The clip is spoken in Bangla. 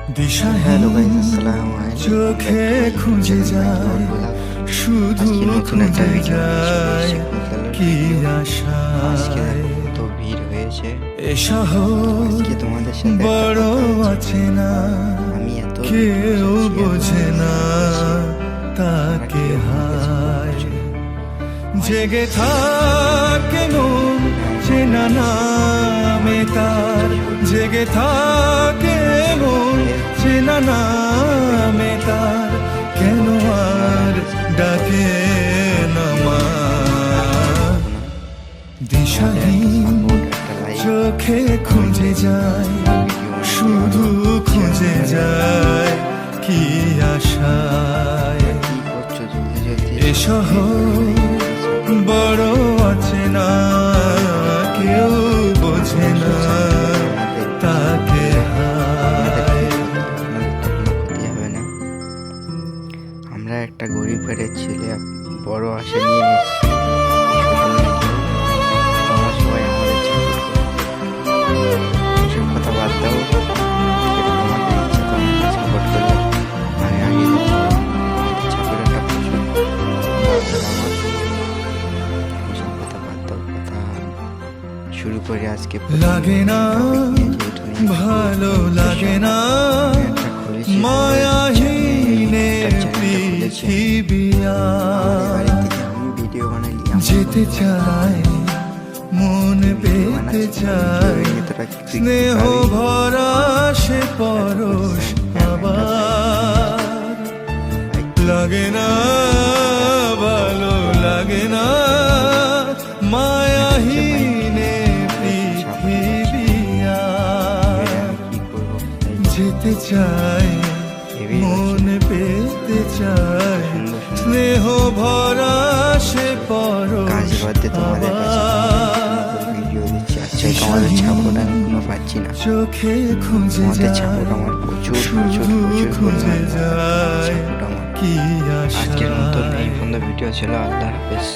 হ্যালো গাইস, আসসালামু আলাইকুম। চোখে খুঁজে যায় শুধু নতুন একটা ভিডিও কি আজকে আশায় দেখো কত ভিড় হয়েছে। এ শহর আজকে তোমাদের সাথে বড় আছে না, আমি এত কেউ বোঝে না তাকে হায়। জেগে থাকে মন চেনা নামে তার, জেগে থাকে মন চেনা নামে তার, কেন আর ডাকে না মা? দিশাহীন চোখে খুঁজে যায়, শুধু খুঁজে যায় কি আশায়। এ শহর বড় আছে না, কেউ বোঝে না তাকে হায়। আমরা একটা গরিব ঘরের ছেলে, বড় আশা নিয়ে এসেছি। তোমরা সবাই আমাদের সব কথা বাদ দাও, তোমাদের ইচ্ছা তোমরা সাপোর্ট করো। আমি আগে ইচ্ছা করে একটা ওসব কথা বাদ দাও, কথা শুরু করে আজকে। লাগে না ভালো লাগে না মায়াহীনে পৃথিবী আর। যেতে চায় মন পেতে চায়, স্নেহ ভরা সে পরশ আবার। লাগে না ভালো লাগে না মায়াহীনে পৃথিবী আর। যেতে চায় মন পেতে চায়, স্নেহ ভরা সে পরশ চোখে খুঁজে যায়, শুধু খুঁজে যায় কি আশা। আজকের মতো এই বন্ধ ভিডিও ছিল। আল্লাহ হাফেজ।